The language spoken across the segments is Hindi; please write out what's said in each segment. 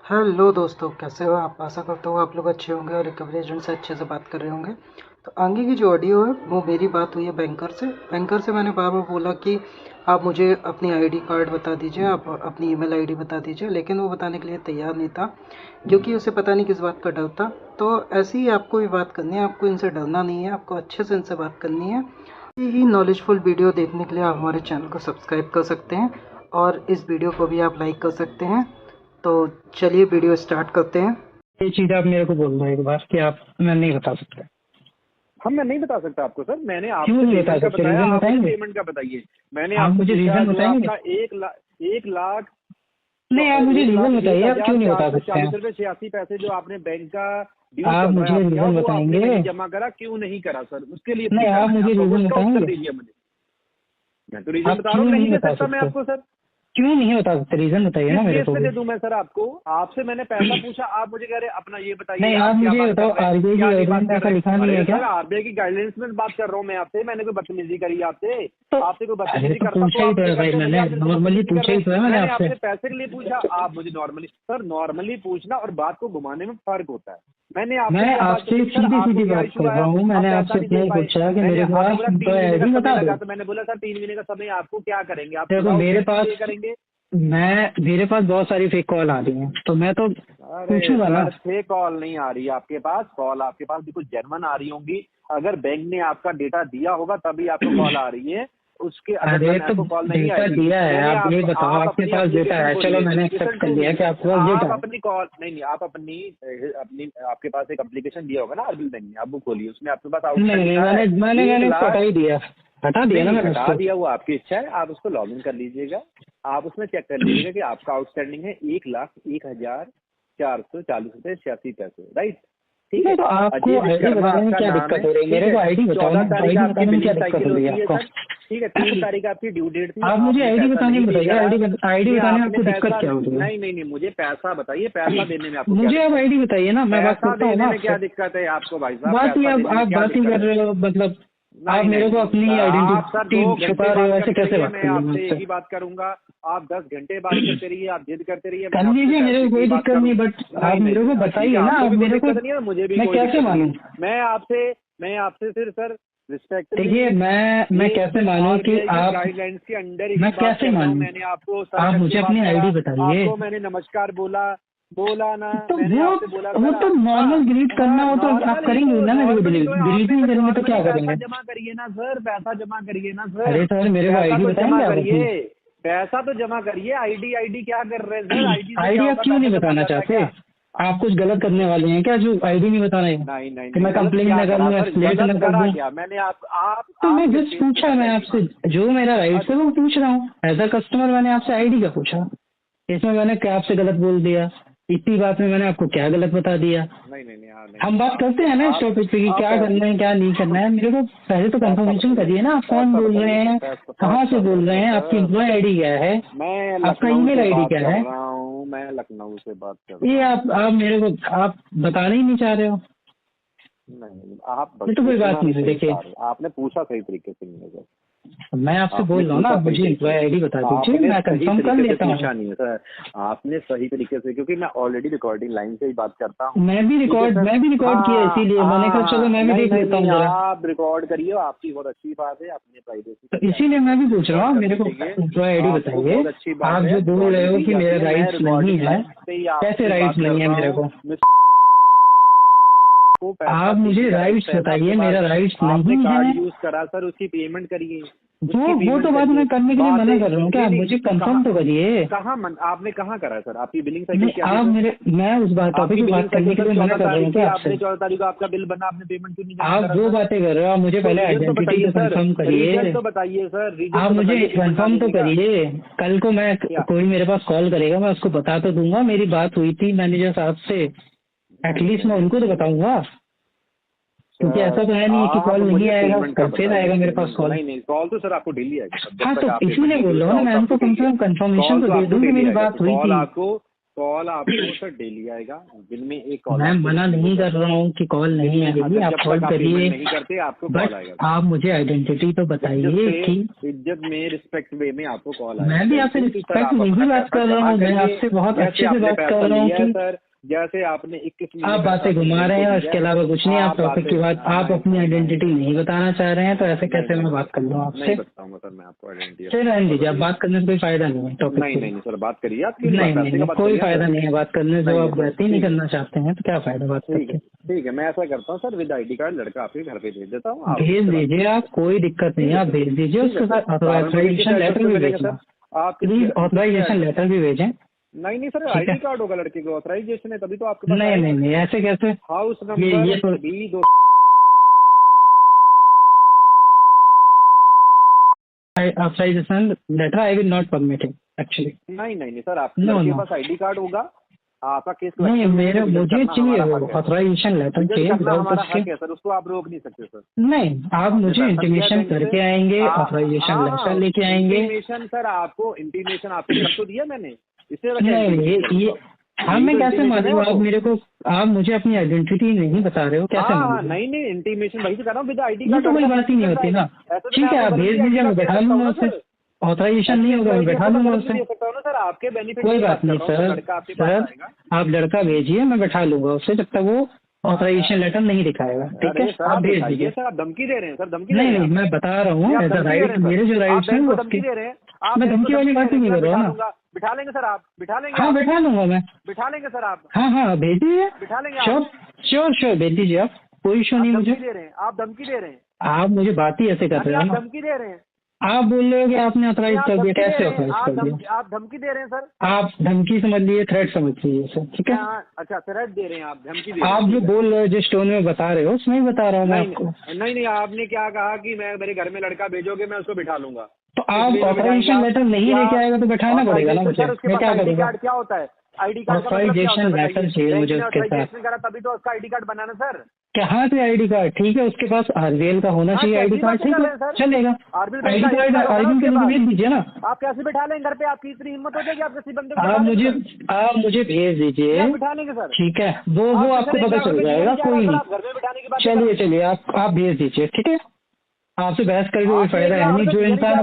हेलो दोस्तों, कैसे हो आप? आशा करता हूँ आप लोग अच्छे होंगे और रिकवरी एजेंट से अच्छे से बात कर रहे होंगे। तो आगे की जो ऑडियो है वो मेरी बात हुई है बैंकर से मैंने बार बार बोला कि आप मुझे अपनी आईडी कार्ड बता दीजिए, आप अपनी ईमेल आईडी बता दीजिए, लेकिन वो बताने के लिए तैयार नहीं था क्योंकि उसे पता नहीं किस बात का डर था। तो ऐसे ही आपको भी बात करनी है, आपको इनसे डरना नहीं है, आपको अच्छे से इनसे बात करनी है। यही नॉलेजफुल वीडियो देखने के लिए आप हमारे चैनल को सब्सक्राइब कर सकते हैं और इस वीडियो को भी आप लाइक कर सकते हैं। तो चलिए वीडियो स्टार्ट करते हैं। ये चीज़ आप मेरे को बोल रहे हैं एक बार कि आप मैं नहीं बता सकता। हम मैं नहीं बता सकता आपको सर। मैंने क्यों आपसे नहीं बता पेमेंट का सकते? बताया, रीजन आप मुझे बताएंगे? पेमेंट का बताइए। मैंने आप आपसे मुझे पूछा रीजन जो बताएंगे? आपका एक लाख नहीं, आप मुझे एक लाख रीजन एक बताइए, आप हजार क्यों नहीं चार बता सौ सकते चालीस हैं? रुपए 86 पैसे जो आपने बैंक का ड्यू आप चल रहा है मुझे आपका, रीजन वो आपने बताएंगे? नहीं जमा करा, क्यों नहीं करा सर? उसके लिए नहीं, पूछा आप मैंने मुझे आपको, रीजन उसका उत्तर बताएंगे? दीजिए मुझे। मैं तो रीजन आप बता रहा क्यों हूँ, नहीं नहीं दे बता सकता मैं सकते? आपको सर। क्यों नहीं बता सकते? रीजन बताइए किस ना मेरे बेस को पे भी। दे दूं मैं सर आपको? आपसे मैंने पैसा पूछा, आप मुझे कह रहे अपना ये बताइए, नहीं, आप आप क्या मुझे बात कर बताओ, रहे हैं, आरबीआई की क्या नहीं गाइडलाइन बात में कर ऐसा रहे हैं? लिखा नहीं है अरे क्या? सर, आरबीआई की गाइडलाइंस में बात कर रहा हूँ मैं आपसे। मैंने कोई बदतमीजी करी आपसे? तो आपसे कोई अरे बदतमीजी तो करता तो पूछा ही आप तो मुझे है भाई, कहते मेरे मैंने यार मेरे से नॉर्मली बदतमीजी कर पूछा रहे ही हैं। तो है मैंने मैंने आपसे। आपसे पैसे के लिए पूछा, आप मुझे नॉर्मली सर, नॉर्मली पूछना और बात को घुमाने में फर्क होता है। मैंने आपसे मैं क्या बात आपसे करी सर? सीधी आपको सीधी क्या बात इशू कर रहा आया? हूँ। आप मैंने पैसा आपसे नहीं इतना दे ही पाए। पूछा कि मैंने मेरे को आपने आप बोला 3 महीने का आईडी समय बता दो। लगा, तो मैंने बोला सर 3 महीने का समय आपको क्या करेंगे? आप देखो, पूरा मेरे उसी पास पे करेंगे? मेरे पास बहुत सारी फेक कॉल आ रही हैं, तो मैं तो अरे पूछूंगा ना। सर, फेक कॉल नहीं आ रही है आपके पास। कॉल आपके पास बिल्कुल जेन्युइन आ रही होंगी। अगर बैंक ने आपका डेटा दिया होगा तभी आपको कॉल आ रही है, उसके अरे अदरवाइज तो आपको कॉल नहीं डेटा आएगी। दिया है, मैंने आप ये बताओ, आप आपके अपनी पास डेटा एप्लीकेशन है, चलो खोलिए, मैंने लिसन एक्सेप्ट कर टू मी। लिया कि आपके पास डेटा आप है। अपनी कॉल नहीं, आप अपनी अपनी आपके पास एक एप्लीकेशन दिया होगा ना आरबीएल बैंक ने, आप वो खोलिए, उसमें आपके पास नहीं आउटस्टैंडिंग नहीं, लिखा है मैंने मैंने एक मैंने उसको हटा लाख ही दिया। हटा दिया नहीं ना नहीं, मैंने हटा उसको। दिया, वो आपकी इच्छा है। आप उसको लॉग इन कर लीजिएगा। आप उसमें चेक कर लीजिएगा कि आपका आउटस्टैंडिंग है 1,01,440 रुपये 86 पैसे, राइट? ठीक नहीं है। तो आपको अजय आईडी विश्वकर्मा बताने में आपका क्या नाम दिक्कत है, हो रही है? ठीक मेरे है। को आईडी बताओ ना, 14 तारीख आईडी आपकी बताने में क्या बिलिंग दिक्कत साइकिल हो रही है होती है आपको? सर, ठीक है। 3 तारीख आपकी ड्यू डेट थी, आप मुझे आपने आईडी पैसा बताने नहीं में बताइए, भेजा है। आईडी नहीं, बताने में आपने आपको दिक्कत पैसा क्या हो रही है? नहीं नहीं नहीं, मुझे पैसा बताइए, पैसा देने में आपको क्या मुझे आप दिक्कत है? आईडी बताइए ना, मैं बात पैसा करता हूँ देने ना में आपसे। क्या दिक्कत है आपको भाई साहब? बात ही पैसा देने में आप क्या बात ही दिक्कत कर है? रहे हो, मतलब आप नहीं नहीं मेरे को नहीं नहीं अपनी सर, आप सर आइडेंटिटी 2 घंटे छुपा रहे हो, बात ऐसे करते कैसे रहिए, बात मैं कर लूँ मैं आपसे एक आपसे? ही बात करूंगा। आप 10 घंटे बात करते रहिए, आप जिद करते रहिए, मैं कर आपसे लीजिए, मेरे पैसे को की कोई बात दिक्कत करूं। नहीं, बट आप नहीं नहीं मेरे को नहीं, ठीक है, बताइए ना, आपको आप भी कोई मेरे को। दिक्कत नहीं है, मुझे भी मैं कोई कैसे दिक्कत नहीं है। मानूं? मैं आपसे फिर सर देखिए, रिस्पेक्टफुली मैं एक कैसे मानूं कि आरबीआई की आप। गाइडलाइंस के अंडर मैं ही बात कैसे कर रहा हूँ। मानूं? मैंने आपको सर आप करके मुझे बात अपनी करा, आईडी बताइए। आपको मैंने नमस्कार बोला, बोला ना? तो मैंने आपसे बोला वो सर। तो हाँ नॉर्मल डिलीट करना हाँ, हो तो आप करेंगे ना, मेरे को डिलीट डिलीट आपने नहीं तो करेंगे तो नॉर्मली क्या पैसा करेंगे? जमा करिए ना सर, पैसा जमा करिए ना अरे सर, सर, मेरे को पैसा आईडी तो जमा बताएंगे आप अपनी? करिए, पैसा तो जमा करिए। आईडी आईडी क्या कर रहे हैं सर? आईडी से क्या आईडी आप होगा? क्यों पैसा नहीं जमा हो बताना जाता है चाहते? क्या? आप कुछ गलत करने वाले हैं क्या जो आईडी नहीं बता रहे हैं? नहीं नहीं कि नहीं, मैं गलत कंप्लेन क्या न कर करा लूँ, सर? एस्केलेट गलत न कर करा दूँ? क्या मैंने? तो आप मैं किस जस्ट बेस पे पूछा, सर मैं आईडी आपसे मांग रहे जो मेरा राइट है हैं? वो पूछ रहा हूँ। एज अ कस्टमर मैंने आपसे आईडी का पूछा, इसमें मैंने क्या आपसे गलत बोल दिया? इतनी बात में मैंने आपको क्या गलत बता दिया? नहीं नहीं नहीं, हाँ नहीं हम नहीं, बात करते हैं ना इस टॉपिक पे कि आप क्या करना है क्या नहीं करना है। मेरे को पहले तो पैसा कंफर्मेशन बताइए, करिए ना, आप कौन पैसा बोल रहे बताइए सर, हैं, पैसा कहाँ से पैसा बोल रहे पैसा हैं, आपकी सर। एम्प्लॉय आईडी क्या है, मैं आपका लखनऊ ईमेल से आईडी बात क्या कर है? रहा हूँ, मैं लखनऊ से बात कर ये रहा हूँ। आप मेरे को आप बताने ही नहीं चाह रहे हो। नहीं नहीं, आप ये तो कोई पूछना बात नहीं है, सही देखिए था, आपने पूछा सही तरीके से नहीं है सर। मैं आपसे आपने बोल रहा हूँ ना, पूछा आप सही मुझे तरीके एम्प्लॉय से, आईडी बता दीजिए, आपने मैं सही कंफर्म कर तरीके से लेता हूँ। पूछा नहीं है सर। आपने सही तरीके से, क्योंकि मैं ऑलरेडी रिकॉर्डिंग लाइन से ही बात करता हूँ, ठीक है सर। मैं भी रिकॉर्ड किया, हाँ इसीलिए मैंने कहा चलो हाँ, मैं भी नहीं देख नहीं लेता हूँ नहीं, जरा। आप रिकॉर्ड करिए, आपकी बहुत अच्छी बात है, अपने प्राइवेसी तो का ध्यान इसीलिए मैं भी रखिए, पूछ रहा रिकॉर्ड हूँ, मेरे करनी को चाहिए। एम्प्लॉय आईडी आपको बताइए। बहुत अच्छी बात आप है, जो बोल रहे रिकॉर्डिंग हो दी कि जाती मेरा है, मैं राइट्स नहीं रिकॉर्डिंग है, लाइन से ही कैसे आपसे राइट्स बात कर नहीं है रहा मेरे हूँ। को? को पैसा आप मुझे देने का राइट्स राइट है ना आपके बताइए, पास? मेरा राइट्स आपने नहीं कार्ड है। यूज करा सर, उसकी पेमेंट करिए, वो तो बात मैं करने के लिए मना बातें कर रहा हूँ, क्या नहीं मुझे नहीं, कंफर्म तो करिए। आपने कहाँ करा है सर? आपकी बिलिंग साइकिल नहीं, क्या थी आप सर? मेरे मैं उस बात टॉपिक आपकी पे बिलिंग बात करने साइकिल के सर लिए मना 14 कर रहा तारीख हूँ थी, क्या आपने आपसे? 14 तारीख को आपका बिल बना, आपने पेमेंट क्यों नहीं जमा आप करा वो सर? बातें कर रहे हो, आप मुझे तो पहले रीजन तो आइडेंटिटी बताइए तो सर, कंफर्म रीजन करिए। तो बताइए सर, रीजन आप तो मुझे बताइए पेमेंट ना कंफर्म तो देने का। करिए। कल को मैं क्या? कोई मेरे पास कॉल करेगा, मैं उसको बता तो दूंगा मेरी बात हुई थी मैनेजर साहब से। नहीं एटलीस्ट मैं नहीं उनको तो नहीं बताऊंगा, क्योंकि सर, ऐसा तो है नहीं है कि आप कॉल नहीं मुझे आएगा, पेमेंट का कल फिर बताइए, आएगा मेरे पास पेमेंट कॉल। नहीं नहीं, कॉल तो सर आपको डेली आएगा सर, जब हाँ, तक तो आप पेमेंट इसीलिए नहीं बोल दोगे रहा हूँ ना, मैं कॉल तो उनको आपको डेली कंफर्मेशन कॉल तो तो दे आपको दूँ कि डेली मेरी आएगा, तो बात हुई कॉल थी। आपको कॉल आपको सर डेली आएगा, दिन में एक कॉल। मैं मना नहीं कर रहा हूँ कि कॉल नहीं आएगी, आप कॉल करिए, नहीं करते आपको कॉल आएगा। आप मुझे आइडेंटिटी तो बताइए कि इज्जत में, रिस्पेक्ट वे में आपको कॉल आएगा। मैं भी आपसे रिस्पेक्ट में ही बात कर रहा हूँ, मैं आपसे बहुत अच्छे से बात कर रहा हूँ कि सर जैसे आपने 21 आप बातें घुमा रहे हैं और इसके अलावा कुछ नहीं, आप टॉपिक की बात, आप अपनी आइडेंटिटी नहीं बताना चाह रहे हैं, तो ऐसे कैसे मैं बात कर लूँ आपसे? नहीं बताऊंगा सर मैं आपको आइडेंटिटी। चलिए रहने दीजिए, आप बात करने से कोई फायदा नहीं है टॉपिक। नहीं सर बात करिए आप। नहीं, कोई फायदा नहीं है बात करने से, आप बात ही नहीं करना चाहते हैं तो क्या फायदा बात करके? ठीक है, मैं ऐसा करता हूँ सर, विद ID कार्ड लड़का आपके घर पे भेज देता हूँ। भेज दीजिए आप, कोई दिक्कत नहीं है, आप भेज दीजिए, उसके साथ ऑथराइजेशन लेटर भी भेजना, आप प्लीज ऑथराइजेशन लेटर भी भेजें। नहीं सर ID कार्ड होगा लड़के को, ऑथराइजेशन है तभी तो आपके पास। नहीं ऐसे कैसे? हाउस ये number B2 authorisation letter I will not permit actually. नहीं सर, आपके पास ID कार्ड होगा, आपका केस नहीं, मुझे चाहिए वो ऑथराइजेशन लेटर चाहिए। हमारा हक है सर, उसको आप रोक नहीं सकते सर। नहीं, आप मुझे इंटीमेशन करके आएंगे, ऑथराइजेशन लेटर लेके आएंगे। इंटीमेशन सर, आपको इंटीमेशन आपको कर तो दिया मैंने, इससे नहीं ये हाँ, मैं कैसे मानूँ? आप मेरे को, आप मुझे अपनी आइडेंटिटी नहीं बता रहे हो, कैसे मानूँ? नहीं इंटीमेशन वही तो कर रहा हूँ, विद ID कार्ड तो कोई बात ही नहीं होती ना। ठीक है, आप भेज दीजिए, मैं बैठा लूंगा उससे। ऑथराइजेशन नहीं होगा, मैं बैठा लूंगा उससे, सर आपके बेनिफिट। कोई बात नहीं सर, आप लड़का भेजिए, मैं बैठा लूंगा उससे जब तक वो ऑथराइजेशन लेटर नहीं दिखाएगा। ठीक है, आप भेज दीजिए। सर आप धमकी दे रहे हैं सर, धमकी नहीं, मैं बता रहा हूँ एज अ राइट, मेरे जो राइट्स हैं वो धमकी दे रहे हैं। मैं धमकी वाली बात ही नहीं कर रहा हूँ ना। बिठा लेंगे सर, आप बिठा लेंगे? हाँ बैठा लूंगा मैं, बिठा लेंगे सर आप। हाँ भेज दीजिए, बिठा लेंगे। श्योर भेज दीजिए आप, कोई इशू नहीं मुझे। आप धमकी दे रहे हैं, आप मुझे बात ही ऐसे कर रहे हैं, धमकी दे रहे हैं। आप बोल रहे हो कि आपने ऑथराइज कर दिया, कैसे ऑथराइज कर दिया? आप धमकी दे रहे हैं सर, आप धमकी समझ लिए, थ्रेट समझ लीजिए सर। ठीक है, अच्छा थ्रेट दे रहे हैं आप, धमकी दे रहे हैं। आप जो बोल रहे हो, जिस टोन में बता रहे हो उसमें ही बता रहा हूँ मैं आपको। नहीं आपने क्या कहा कि मैं मेरे घर में लड़का भेजोगे, मैं उसको बिठा लूंगा। तो आप ऑथराइजेशन लेटर नहीं लेके आएगा तो बैठाना पड़ेगा ना मुझे, मैं क्या करूँगा? क्या होता है ID कार्ड? ऑथराइजेशन लेटर चाहिए मुझे उसके साथ। करा तभी तो उसका ID कार्ड बनाना सर। कहाँ से ID कार्ड? ठीक है, उसके पास RBL का होना चाहिए ID कार्ड, ठीक है चलेगा। ID कार्ड RBL के लिए भेज दीजिए ना। आप कैसे बिठा लेंगे घर पे? आपकी इतनी हिम्मत हो जाएगी आप किसी बंदे को? आप मुझे भेज दीजिए, बिठा लेंगे सर। ठीक है, वो आपको पता चल जाएगा, कोई नहीं। चलिए आप भेज दीजिए, ठीक है। आपसे बहस करके कोई फायदा है नहीं। जो इंसान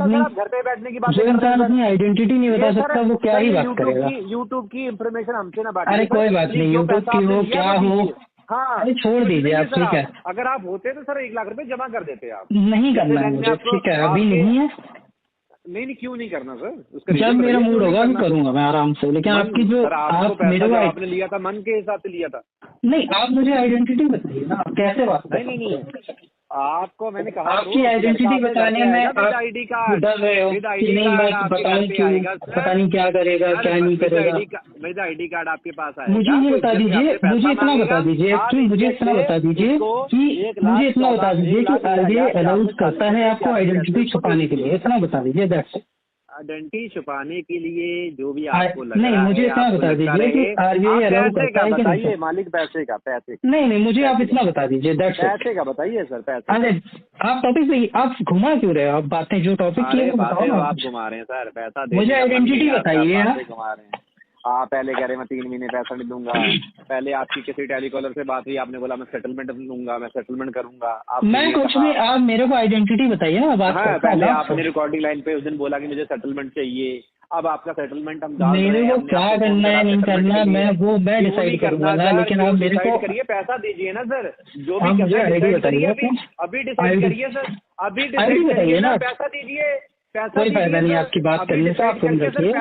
अपनी आइडेंटिटी नहीं बता सकता वो क्या ही बात करेगा? यूट्यूब की इंफॉर्मेशन हमसे ना बांटिए। अरे कोई बात नहीं, यूट्यूब की हो क्या हो, हाँ छोड़ दीजिए आप, ठीक है। अगर आप होते तो सर 1 लाख रुपए जमा कर देते आप। नहीं करना है मुझे, ठीक है, अभी नहीं है। नहीं क्यों नहीं करना सर? जब मेरा मूड होगा मैं करूंगा, मैं आराम से। लेकिन आपकी जो आप मेरे को आपने लिया था मन के हिसाब से लिया था। नहीं, आप मुझे आइडेंटिटी बताइए ना, कैसे बात? नहीं आपको मैंने कहा आपकी आइडेंटिटी बताने में आप ID कार्ड डर रहे हो कि नहीं मैं बताऊं क्यों, पता नहीं क्या करेगा क्या नहीं करेगा। मेरा ID कार्ड आपके पास आएगा। मुझे ये बता दीजिए, मुझे इतना बता दीजिए कि मुझे इतना बता दीजिए कि RBI अलाउड करता है आपको आइडेंटिटी छुपाने के लिए, इतना बता दीजिए। दैट्स आइडेंटिटी छुपाने के लिए जो भी आपको लग नहीं, मुझे इतना बता दीजिए कि RBI अलाउ करता है कि नहीं? मालिक पैसे का नहीं, मुझे आप इतना बता दीजिए। दैट्स पैसे का बताइए सर। पैसे? अरे आप टॉपिक पे आप घुमा क्यों रहे हो? आप बातें जो टॉपिक की है बताओ ना। आप घुमा रहे हैं सर, पैसा मुझे आइडेंटिटी बताइए ना। घुमा रहे हैं आप। पहले कह रहे मैं 3 महीने पैसा नहीं दूंगा। पहले आपकी किसी टेलीकॉलर से बात हुई, आपने बोला मैं सेटलमेंट लूंगा, मैं सेटलमेंट करूंगा। मैं कुछ नहीं, आप मेरे को आइडेंटिटी बताइए ना। बात पहले आपने रिकॉर्डिंग लाइन पे उस दिन बोला कि मुझे सेटलमेंट चाहिए। अब आपका सेटलमेंट हम मेरे को क्या करना है नहीं करना है मैं डिसाइड करूंगा ना। लेकिन आप मेरे को करिए, पैसा दीजिए ना सर। जो भी मुझे आईडी बताइए, अभी डिसाइड करिए सर, अभी आईडी बताइए ना। पैसा दीजिए। कोई फायदा नहीं आपकी बात करने से, आप फोन रखिए।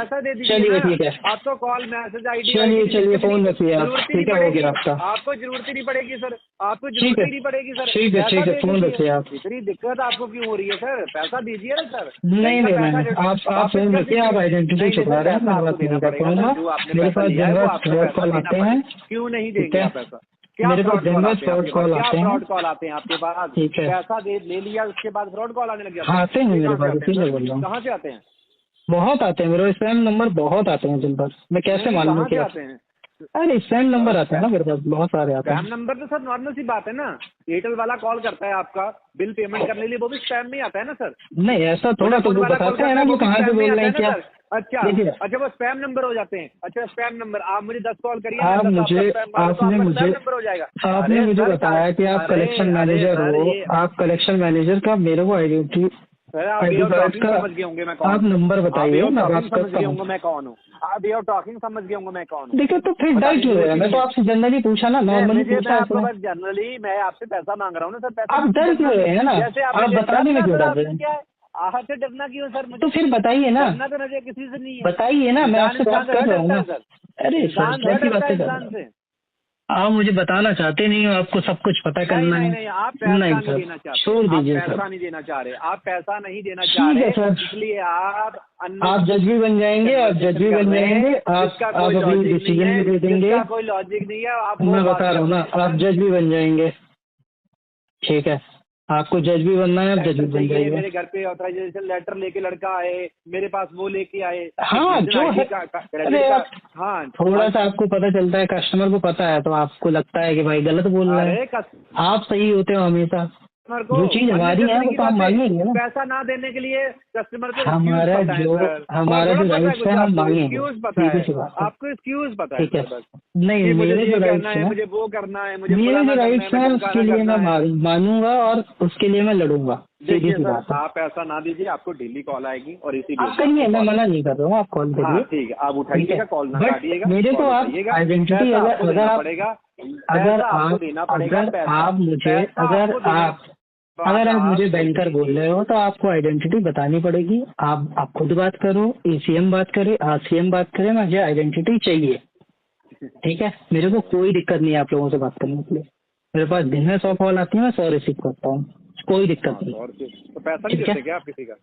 चलिए ठीक है, आपको कॉल मैसेज ID चलिए फोन रखिए आप, ठीक है, हो गया आपका। आपको जरूरत ही नहीं पड़ेगी सर, आपको जरूरत ही नहीं पड़ेगी सर। ठीक है फोन रखिए आप। इतनी दिक्कत आपको क्यों हो रही है सर? पैसा दीजिए ना सर। नहीं आप फोन रखिए, आप आइडेंटिटी छुपा रहे हैं, मैं बात नहीं कर पाऊंगा। मेरे पास जनरल कॉल आते हैं। क्यों नहीं देंगे पैसा? मेरे पास जनरल फ्रॉड कॉल आते हैं। फ्रॉड कॉल आते हैं आपके पास? ठीक है, पैसा ले लिया उसके बाद फ्रॉड कॉल आने लग गया? आते हैं मेरे पास, इसीलिए बोल रहा हूँ। कहाँ से आते हैं? बहुत आते हैं, मेरे स्पैम नंबर बहुत आते हैं दिन भर। मैं कैसे मालूम क्या आते हैं? अरे स्पैम नंबर आते हैं ना मेरे पास, बहुत सारे आते हैं। स्पैम नंबर तो सर नॉर्मल सी बात है ना। एयरटेल वाला कॉल करता है आपका बिल पेमेंट करने के लिए, वो भी स्पैम में आता है ना सर। नहीं ऐसा थोड़ा, तो वो बताते हैं ना वो कहाँ से बोल रहे हैं क्या। अच्छा देखिए अच्छा, वो स्पैम नंबर हो जाते हैं। अच्छा स्पैम नंबर, आप मुझे 10 कॉल करिए, आप मैं 10 मुझे आपका स्पैम मारूं तो आपने आपका मुझे स्पैम नंबर हो जाएगा। आपने अरे मुझे सर बताया कि आप अरे कलेक्शन अरे मैनेजर सर हो, ये आप कलेक्शन मैनेजर का मेरे को आइडेंटिटी सर, आप वे आईडी ऑफ कार्ड टॉकिंग का समझ गए होंगे मैं कौन आप हूँ। नंबर आप वे बताइए, ऑफ मैं टॉकिंग बात समझ करता गए हूँ। होंगे मैं कौन हूँ। आप वे ऑफ टॉकिंग समझ गए होंगे मैं कौन हूँ। देखिए तो फिर डर बताइए क्यों मुझे रहे हैं? मैं क्यों तो है? आपसे जनरली पूछा ना, नॉर्मली मैं पूछा आपको आपने। बस जनरली मैं आपसे पैसा मांग रहा हूँ ना सर, पैसा आप डर क्यों रहे हैं ना? जैसे आपने आप बताने में डरना क्यों सर, डर रहे आपसे हैं? क्या है, आपसे डरना क्यों सर मुझे? तो फिर बताइए ना, डरना तो मुझे किसी से नहीं है। बताइए ना, मैं इंसान आपसे इंसान बात से कर थोड़ा रहा हूँ डरता ना। है सर, अरे सर इंसान थोड़ा कैसी डरता है बातें कर रहे इंसान हैं? से। आप मुझे बताना चाहते नहीं हो, आपको सब कुछ पता नहीं करना नहीं है। नहीं, आप नहीं पैसा नहीं सर, देना चाहते, छोड़ आप दीजिए पैसा सर। नहीं देना चाह रहे, आप पैसा नहीं देना चाह ठीक है रहे, सर, इसलिए आप आप जज भी बन जाएंगे, आप जज भी कर बन रहे जाएंगे, हैं आप जिसका आप कोई अभी लॉजिक नहीं डिसीजन है, भी दे देंगे। जिसका कोई लॉजिक नहीं है, आप वो मैं बात बता रहा कर हूँ ना, रहे हैं। आप जज भी बन जाएंगे। ठीक है, आपको जज भी बनना है, आप जज भी लेटर बन चाहिए जाइए। मेरे घर पे, ऑथराइजेशन लेटर लेके लड़का आए मेरे पास, वो लेके आए हाँ जिस दिन जो आईडी है, का अरे क्रेडिट का। आप हाँ थोड़ा सा आपको पता चलता है, कस्टमर को पता है, तो आपको लगता है कि भाई गलत बोल रहा है। अरे कस्टमर आप सही होते हो हमेशा, को जो चीज हमारी है अननेसेसरी वो की तो हम बातें, मांगेंगे ना। पैसा ना देने के लिए कस्टमर को एक्सक्यूज हमारा पता है जो सर, और हमारा थोड़ा जो पता है राइट्स कुछ है हम आपको, मांगेंगे, एक्सक्यूज पता सीधी है, सी बात है। आपको एक्सक्यूज पता है ठीक है, सर बस, नहीं कि मुझे मेरे ये जो करना राइट्स है, हैं, मुझे वो करना है, मुझे मेरे फलाना जो करना है, राइट्स हैं मुझे उसके ढिमकाना लिए करना मैं है। मानूंगा और उसके लिए मैं लड़ूंगा, सीधी देखिए सी सर, बात है। आप पैसा ना दीजिए, आपको डेली कॉल आएगी और इसी आप बेस पे करिए, आपको मैं कॉल। मना नहीं कर रहा हूँ, आप कॉल हाँ करिए। ठीक है, आप ठीक है, उठाइएगा, कॉल ना बट काटिएगा, मेरे को कॉल आप उठाइएगा। आइडेंटिटी पैसा अगर आपको अगर देना आप पड़ेगा, अगर पैसा आपको आप देना पड़ेगा, अगर पैसा आप मुझे पैसा अगर आपको देना। आप अगर आप मुझे बैंकर बोल रहे हो तो आपको आइडेंटिटी बतानी पड़ेगी। आप खुद बात करो, एसीएम बात करे, आरसीएम बात करे, मुझे आइडेंटिटी चाहिए। ठीक है, मेरे को कोई दिक्कत नहीं है आप लोगों से बात करने के लिए। मेरे पास दिन में 100 कॉल आती है, मैं 100 रिसीव करता हूँ, कोई दिक्कत हाँ नहीं। तो और तो पैसा नहीं ठीक है, देते क्या आप किसी का?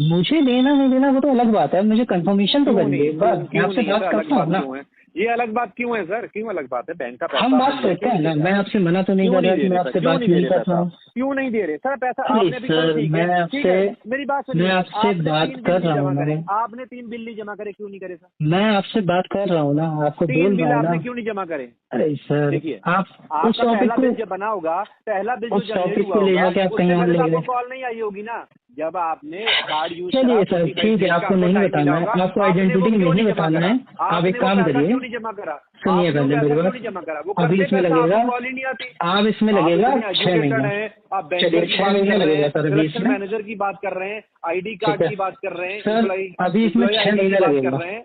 मुझे देना नहीं देना वो तो अलग बात है, मुझे कंफर्मेशन तो क्यों करिए नहीं, एक बार, मैं क्यों आपसे नहीं, बात ऐसा अलग करता हूँ बात ना। क्यों है? ये अलग बात क्यों है सर, क्यों अलग बात है? बैंक का पैसा हम बात मिल रहा है, करते क्यों हैं नहीं ना, दे मैं रहे? आपसे मना तो नहीं क्यों कर नहीं रहा दे कि रहे मैं सर, आपसे क्यों बात नहीं दे नहीं रहे कर रहा पैसा? हूँ। क्यों नहीं दे रहे सर पैसा? अरे आपने भी चलो सर, ठीक मैं है, ठीक है, आपसे मेरी बात सुनिए, आपसे आपने बात 3 कर बिल नहीं रहा हूँ जमा करे, ना, आपने 3 बिल नहीं जमा करे, क्यों नहीं करे सर? मैं आपसे बात कर रहा हूँ ना, आपको 3 बोल बिल रहा हूँ आपने ना। क्यों नहीं जमा करे? अरे सर, देखिए, आप उस आपका टॉपिक पहला बिल को जब बना होगा, पहला बिल जो उस जनरेट टॉपिक हुआ को ले होगा, जाके आप उससे कहीं और पहले ले तो आपको गए। कॉल नहीं आई होगी ना, जब आपने कार्ड यूज करा। चलिए सर 45 ठीक है, डेज का आपको आपको नहीं टाइम मिला बताना है, होगा, आपको आपने वो आइडेंटिटी क्यों नहीं नहीं जमा बताना करा? है। आप आपने एक वो काम पैसा करिए, क्यों नहीं जमा करा? सुनिए आपने वो पहले पैसा मेरी क्यों बात। नहीं जमा करा? वो अभी करते इसमें पैसा लगेगा, आपको कॉल ही नहीं आती। आप इसमें आप लगेगा इतने 6 एजुकेटेड महीने। हैं, आप चलिए बैंकर की 6 बात महीने कर रहे लगेगा हैं, सर अभी कलेक्शन इसमें। मैनेजर की बात कर रहे हैं, आईडी ठीक कार्ड है की बात कर रहे हैं, सर, अभी इसमें 6 आईडी की महीने बात कर लगेगा। रहे हैं।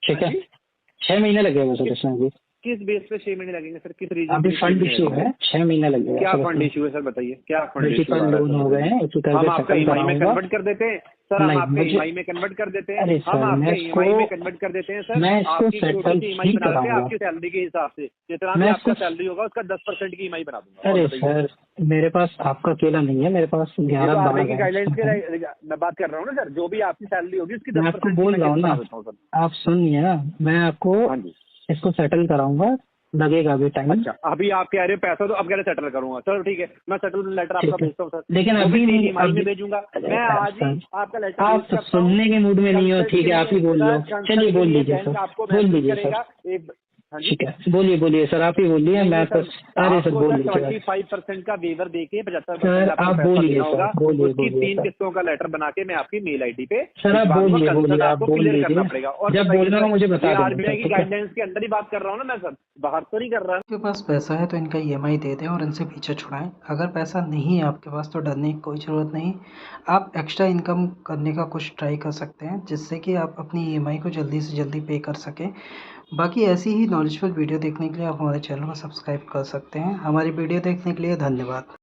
ठीक हाँ है, जी, 6 महीने लगेगा सर इसमें अभी। किस बेस पे 6 महीने लगेंगे सर? किस रीजन अभी पे 6 फंड महीने इश्यू लगेंगे? है, 6 महीने लगेगा क्या सर फंड इसमें। इशू है सर, बताइए क्या फंड इशू मल्टीपल आ रहा है लोन सर, हो गए बताइए। हैं, इसी हम करके आपका सेटल ईएमआई में कराऊंगा। कन्वर्ट कर देते हैं सर, हम नहीं आपके मुझे, ईएमआई में कन्वर्ट कर देते हैं, अरे हम सर मैं आपके ईएमआई में इसको कन्वर्ट कर देते हैं सर, मैं इसको आपकी छोटी सेटल सी ईएमआई ही बना देते हैं कराऊंगा। आपकी सैलरी के हिसाब से, जितना भी मैं आपका इसको, सैलरी होगा उसका 10% की ईएमआई बना दूंगा। और अरे बताइए, सर मेरे पास आपका अकेला नहीं है, मेरे पास ये तो 11-12 आरबीआई की गाइडलाइंस बैंक हैं। के मैं बात कर रहा हूँ ना सर, जो भी आपकी सैलरी होगी उसकी मैं आपको 10% की बोल मैं रहा हूँ किस्त ना, बना देता हूँ सर। आप सुनिए ना, मैं आपको हाँ जी, इसको सेटल कराऊंगा, लगेगा अभी टाइम। अच्छा अभी आप कह रहे हो पैसा, तो अब कह रहे सेटल करूंगा, चलो ठीक है, मैं सेटलमेंट लेटर आपका ठीक है, भेजता हूँ सर, लेकिन वो भी अभी 3 नहीं, ईएमआई में अभी भेजूंगा मैं अरे आज ही, सर, आपका लेटर आप भेज सब करता हूँ। सुनने के मूड में नहीं हो, ठीक है आप ही बोल रहे हो, चलिए बोल लीजिए बैंक सर, आपको बोल मैसेज लीजिए करेगा सर। एक। हाँ जी, ठीक है, बोलिए बोलिए सर, आप ही बोलिए, नहीं मैं नहीं तो, सर, अरे सर आपको बोल सर लीजिए। 25% का वेवर देके 75% सर आपको आप पैसा बोलिए देना सर, होगा, बोलिए उसकी बोलिए 3 सर। किस्तों का लेटर बना के मैं आपकी मेल आईडी पे सर आप भिजवा दूंगा। बोलिए कंसर्न बोलिए, आप आपको बोल क्लियर करना लीजिए, पड़ेगा। और जब बताइए बोलना हो सर, मुझे बता ये देना आरबीआई सर, की ठीक है। गाइडलाइंस के अंदर ही बात कर रहा हूँ ना मैं सर, बाहर तो नहीं कर रहा। आपके पास पैसा है तो इनका ईएमआई दे दें और इनसे पीछे छुड़ाएं। अगर पैसा नहीं है आपके पास तो डरने की कोई ज़रूरत नहीं। आप एक्स्ट्रा इनकम करने का कुछ ट्राई कर सकते हैं जिससे कि आप अपनी ईएमआई को जल्दी से जल्दी पे कर सकें। बाकी ऐसी ही नॉलेजफुल वीडियो देखने के लिए आप हमारे चैनल को सब्सक्राइब कर सकते हैं। हमारी वीडियो देखने के लिए धन्यवाद।